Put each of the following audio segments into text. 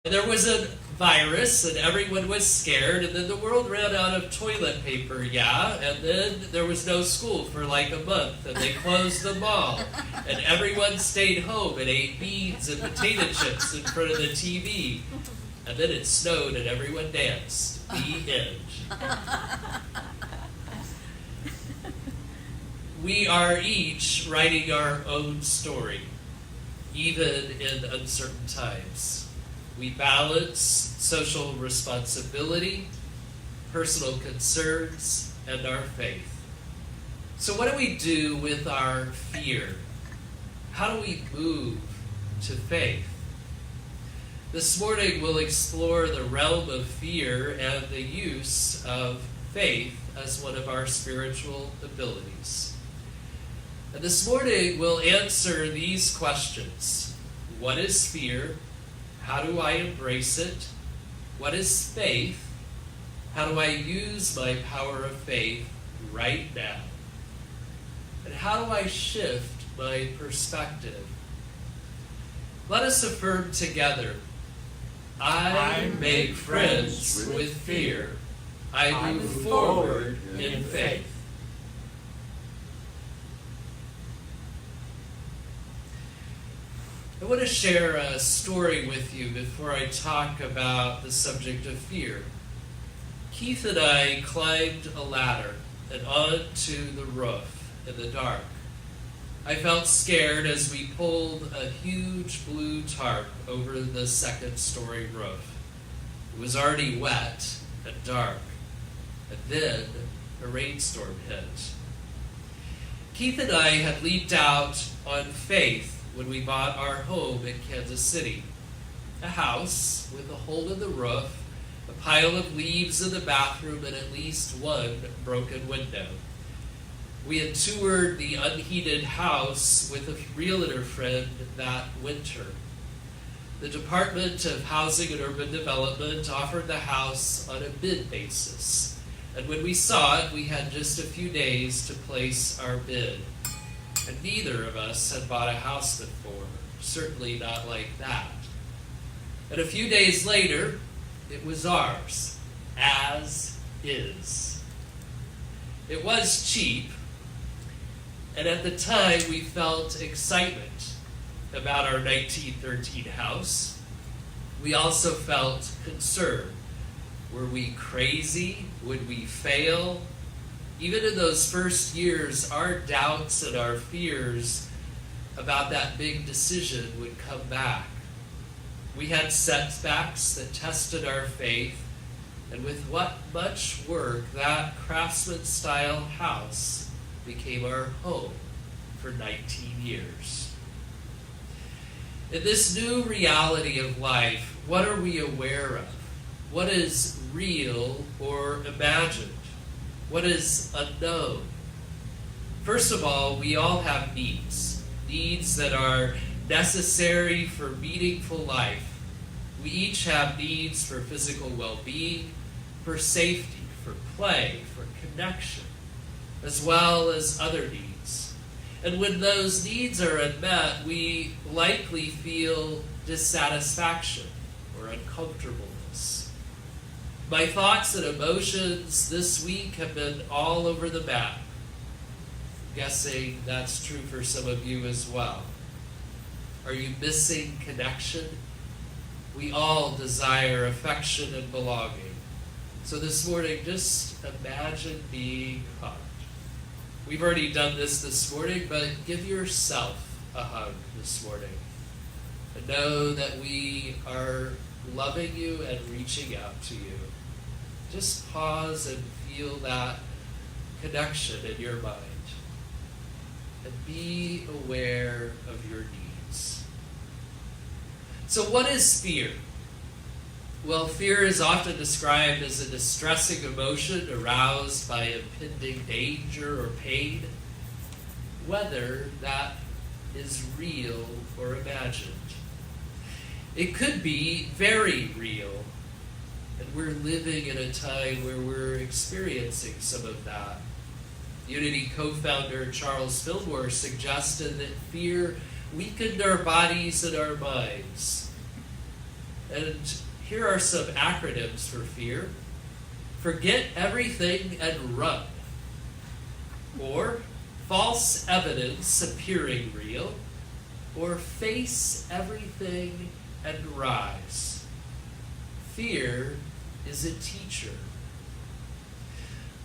And there was a virus, and everyone was scared, and then the world ran out of toilet paper, and then there was no school for like a month, and they closed the mall, and everyone stayed home and ate beans and potato chips in front of the TV, and then it snowed and everyone danced. The end. We are each writing our own story, even in uncertain times. We balance social responsibility, personal concerns, and our faith. So what do we do with our fear? How do we move to faith? This morning we'll explore the realm of fear and the use of faith as one of our spiritual abilities. And this morning we'll answer these questions. What is fear? How do I embrace it? What is faith? How do I use my power of faith right now? And how do I shift my perspective? Let us affirm together. I make friends with fear. I move forward in faith. I want to share a story with you before I talk about the subject of fear. Keith and I climbed a ladder and onto the roof in the dark. I felt scared as we pulled a huge blue tarp over the second-story roof. It was already wet and dark, and then a rainstorm hit. Keith and I had leaped out on faith when we bought our home in Kansas City. A house with a hole in the roof, a pile of leaves in the bathroom, and at least one broken window. We had toured the unheated house with a realtor friend that winter. The Department of Housing and Urban Development offered the house on a bid basis, and when we saw it, we had just a few days to place our bid. And neither of us had bought a house before, certainly not like that. And a few days later, it was ours, as is. It was cheap, and at the time we felt excitement about our 1913 house. We also felt concern. Were we crazy? Would we fail? Even in those first years, our doubts and our fears about that big decision would come back. We had setbacks that tested our faith, and with what much work, that craftsman-style house became our home for 19 years. In this new reality of life, what are we aware of? What is real or imagined? What is unknown? First of all, we all have needs that are necessary for meaningful life. We each have needs for physical well-being, for safety, for play, for connection, as well as other needs. And when those needs are unmet, we likely feel dissatisfaction or uncomfortableness. My thoughts and emotions this week have been all over the map. I'm guessing that's true for some of you as well. Are you missing connection? We all desire affection and belonging. So this morning, just imagine being hugged. We've already done this morning, but give yourself a hug this morning. And know that we are loving you and reaching out to you. Just pause and feel that connection in your mind. And be aware of your needs. So what is fear? Well, fear is often described as a distressing emotion aroused by impending danger or pain, whether that is real or imagined. It could be very real. And we're living in a time where we're experiencing some of that. Unity co-founder Charles Fillmore suggested that fear weakened our bodies and our minds. And here are some acronyms for fear. Forget everything and run. Or false evidence appearing real. Or face everything and rise. Fear is a teacher.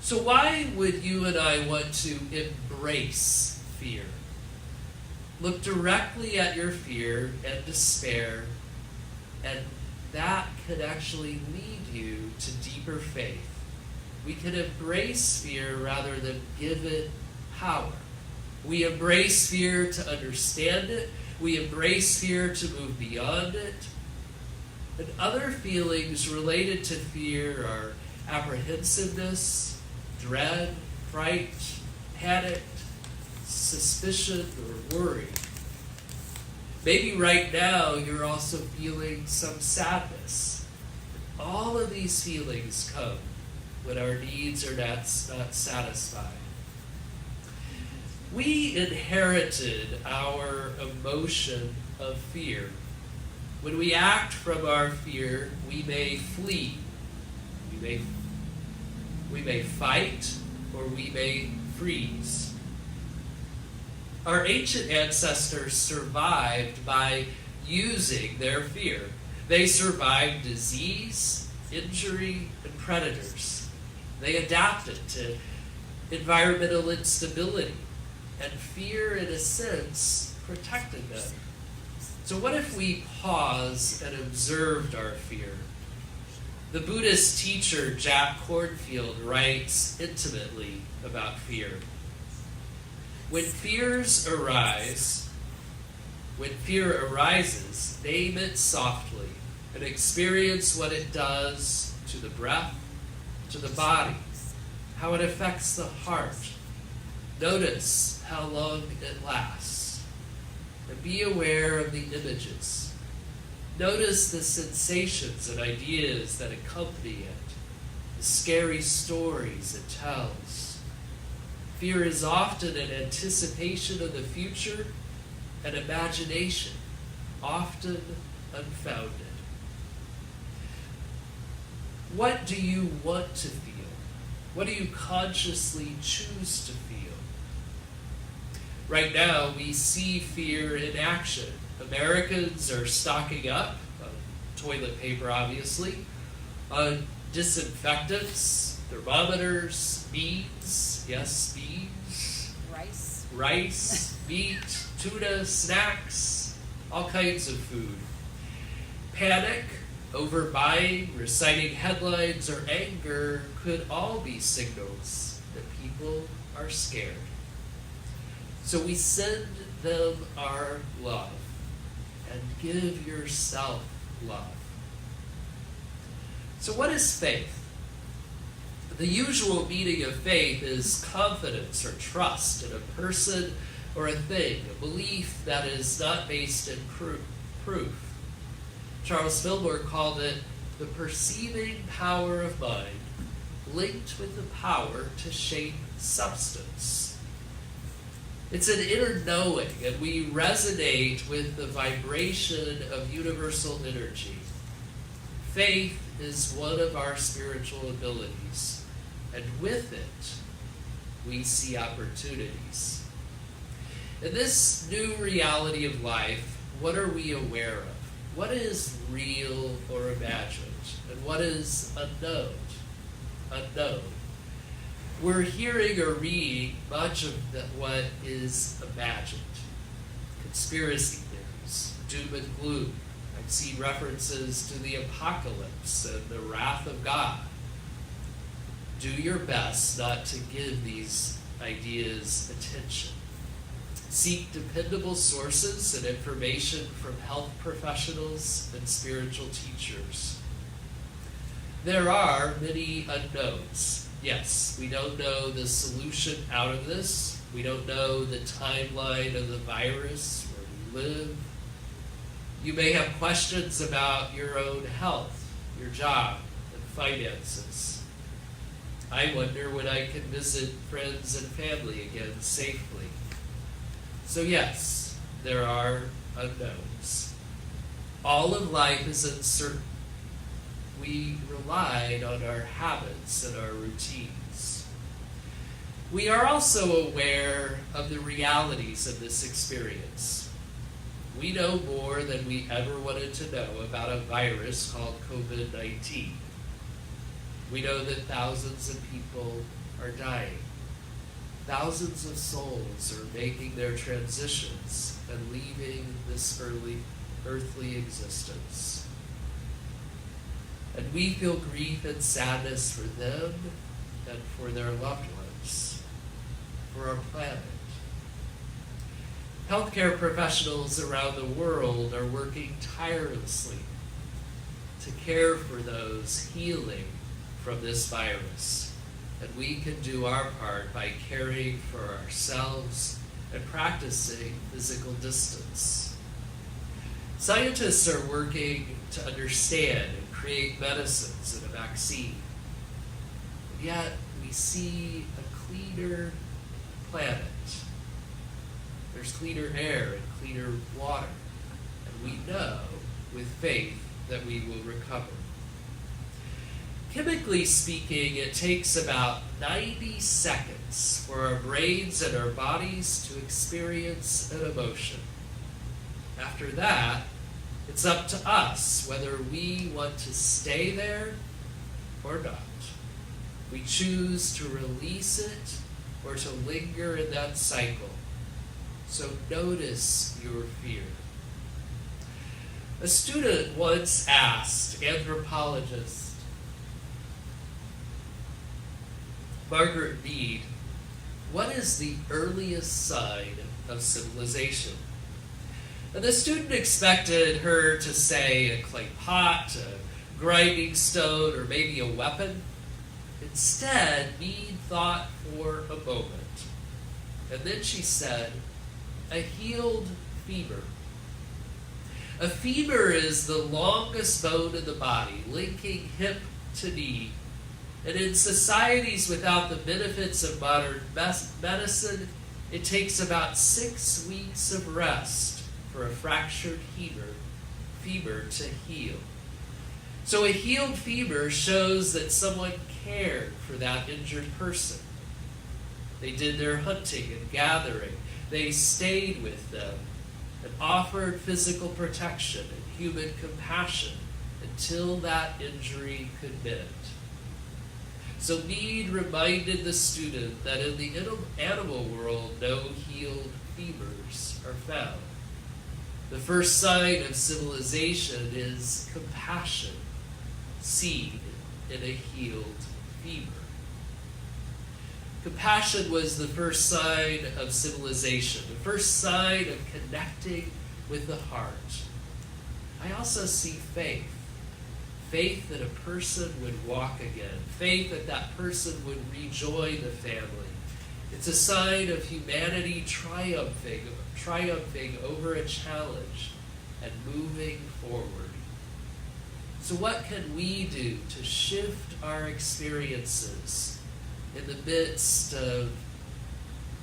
So why would you and I want to embrace fear? Look directly at your fear and despair, and that could actually lead you to deeper faith. We can embrace fear rather than give it power. We embrace fear to understand it. We embrace fear to move beyond it. And other feelings related to fear are apprehensiveness, dread, fright, panic, suspicion, or worry. Maybe right now you're also feeling some sadness. All of these feelings come when our needs are not satisfied. We inherited our emotion of fear. When we act from our fear, we may flee. We may fight, or we may freeze. Our ancient ancestors survived by using their fear. They survived disease, injury, and predators. They adapted to environmental instability, and fear, in a sense, protected them. So what if we paused and observed our fear? The Buddhist teacher Jack Kornfield writes intimately about fear. When fear arises, name it softly and experience what it does to the breath, to the body, how it affects the heart. Notice how long it lasts, and be aware of the images. Notice the sensations and ideas that accompany it, the scary stories it tells. Fear is often an anticipation of the future, an imagination, often unfounded. What do you want to feel? What do you consciously choose to feel? Right now, we see fear in action. Americans are stocking up on toilet paper, obviously, on disinfectants, thermometers, beans, yes, beans, rice, meat, tuna, snacks, all kinds of food. Panic, overbuying, reciting headlines, or anger could all be signals that people are scared. So we send them our love, and give yourself love. So what is faith? The usual meaning of faith is confidence or trust in a person or a thing, a belief that is not based in proof. Charles Fillmore called it the perceiving power of mind linked with the power to shape substance. It's an inner knowing, and we resonate with the vibration of universal energy. Faith is one of our spiritual abilities, and with it, we see opportunities. In this new reality of life, what are we aware of? What is real or imagined, and what is unknown? We're hearing or reading much of what is imagined. Conspiracy theories, doom and gloom. I've seen references to the apocalypse and the wrath of God. Do your best not to give these ideas attention. Seek dependable sources and information from health professionals and spiritual teachers. There are many unknowns. Yes, we don't know the solution out of this. We don't know the timeline of the virus, where we live. You may have questions about your own health, your job, and finances. I wonder when I can visit friends and family again safely. So yes, there are unknowns. All of life is uncertain. We relied on our habits and our routines. We are also aware of the realities of this experience. We know more than we ever wanted to know about a virus called COVID-19. We know that thousands of people are dying. Thousands of souls are making their transitions and leaving this earthly existence. And we feel grief and sadness for them and for their loved ones, for our planet. Healthcare professionals around the world are working tirelessly to care for those healing from this virus. And we can do our part by caring for ourselves and practicing physical distance. Scientists are working to understand and create medicines and a vaccine. And yet we see a cleaner planet. There's cleaner air and cleaner water. And we know with faith that we will recover. Chemically speaking, it takes about 90 seconds for our brains and our bodies to experience an emotion. After that, it's up to us whether we want to stay there or not. We choose to release it or to linger in that cycle. So notice your fear. A student once asked anthropologist Margaret Mead, what is the earliest sign of civilization? And the student expected her to say a clay pot, a grinding stone, or maybe a weapon. Instead, Mead thought for a moment. And then she said, a healed femur. A femur is the longest bone in the body, linking hip to knee. And in societies without the benefits of modern medicine, it takes about 6 weeks of rest for a fractured femur to heal. So a healed femur shows that someone cared for that injured person. They did their hunting and gathering. They stayed with them and offered physical protection and human compassion until that injury could mend. So Mead reminded the student that in the animal world, no healed femurs are found. The first sign of civilization is compassion, seen in a healed femur. Compassion was the first sign of civilization, the first sign of connecting with the heart. I also see faith. Faith that a person would walk again. Faith that that person would rejoin the family. It's a sign of humanity triumphing over a challenge and moving forward. So what can we do to shift our experiences in the midst of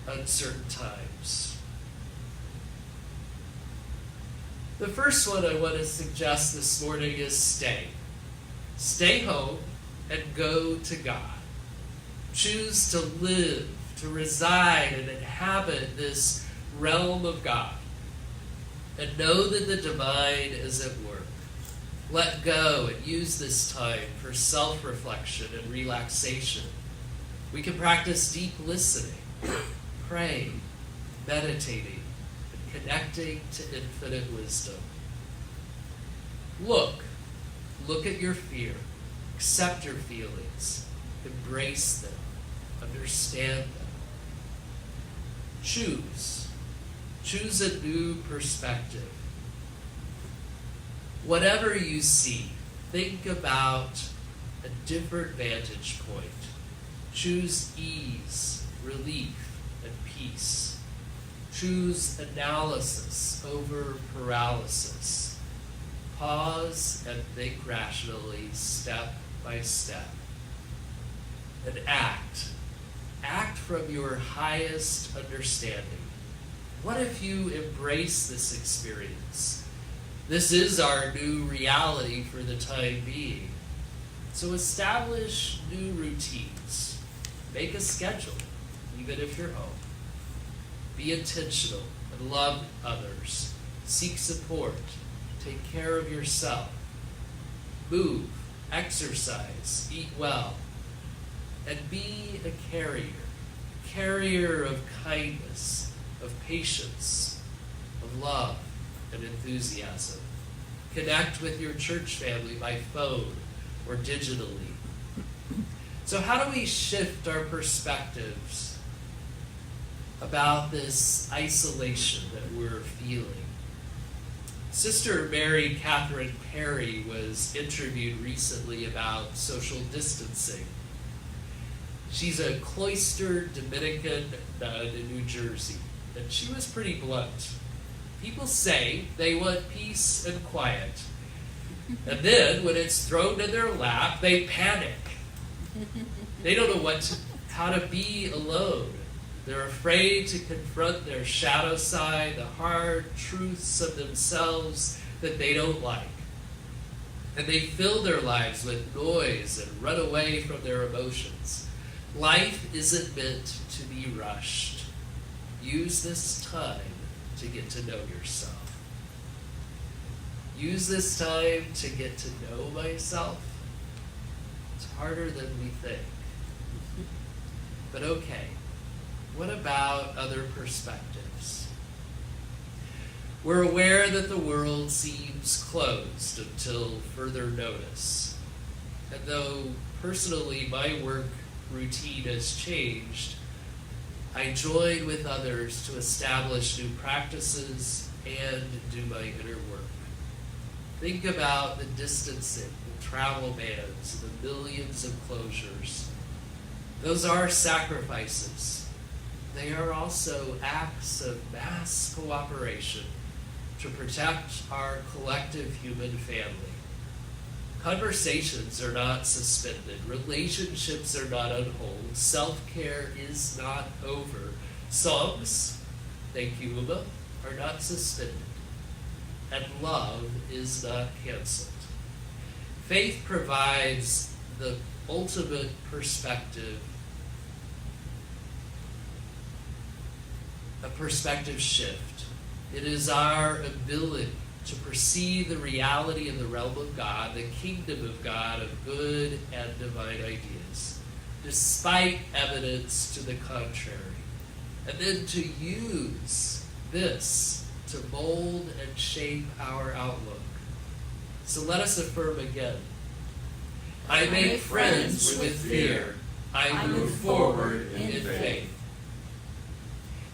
uncertain times? The first one I want to suggest this morning is stay. Stay home and go to God. Choose to live, to reside and inhabit this realm of God. And know that the divine is at work. Let go and use this time for self-reflection and relaxation. We can practice deep listening, praying, meditating, and connecting to infinite wisdom. Look at your fear. Accept your feelings. Embrace them. Understand them. Choose a new perspective. Whatever you see, think about a different vantage point. Choose ease, relief, and peace. Choose analysis over paralysis. Pause and think rationally, step by step. And act. Act from your highest understanding. What if you embrace this experience? This is our new reality for the time being. So establish new routines. Make a schedule, even if you're home. Be intentional and love others. Seek support. Take care of yourself. Move, exercise, eat well, and be a carrier of kindness, of patience, of love, and enthusiasm. Connect with your church family by phone or digitally. So how do we shift our perspectives about this isolation that we're feeling? Sister Mary Catherine Perry was interviewed recently about social distancing. She's a cloistered Dominican nun in New Jersey, and she was pretty blunt. People say they want peace and quiet, and then when it's thrown in their lap, they panic. They don't know how to be alone. They're afraid to confront their shadow side, the hard truths of themselves that they don't like. And they fill their lives with noise and run away from their emotions. Life isn't meant to be rushed. Use this time to get to know yourself. Use this time to get to know myself. It's harder than we think. But okay. What about other perspectives? We're aware that the world seems closed until further notice. And though personally my work routine has changed, I join with others to establish new practices and do my inner work. Think about the distancing, the travel bans, the millions of closures. Those are sacrifices. They are also acts of mass cooperation to protect our collective human family. Conversations are not suspended. Relationships are not on hold. Self-care is not over. Songs, thank you, Uma, are not suspended. And love is not canceled. Faith provides the ultimate perspective, a perspective shift. It is our ability to perceive the reality in the realm of God, the kingdom of God, of good and divine ideas, despite evidence to the contrary. And then to use this to mold and shape our outlook. So let us affirm again. I make friends with fear. I move forward in faith.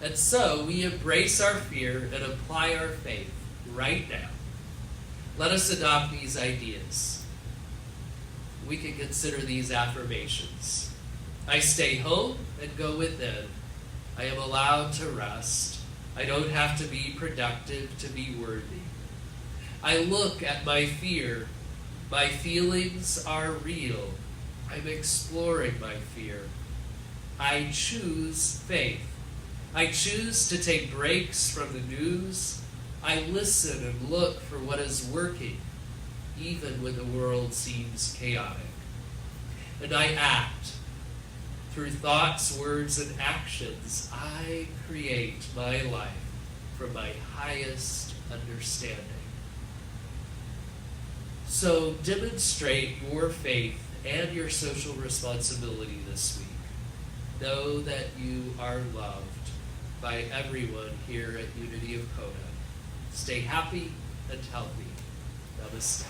And so we embrace our fear and apply our faith right now. Let us adopt these ideas. We can consider these affirmations. I stay home and go within. I am allowed to rest. I don't have to be productive to be worthy. I look at my fear. My feelings are real. I'm exploring my fear. I choose faith. I choose to take breaks from the news. I listen and look for what is working, even when the world seems chaotic. And I act. Through thoughts, words, and actions, I create my life from my highest understanding. So demonstrate your faith and your social responsibility this week. Know that you are loved by everyone here at Unity of Kona. Stay happy and healthy. Namaste.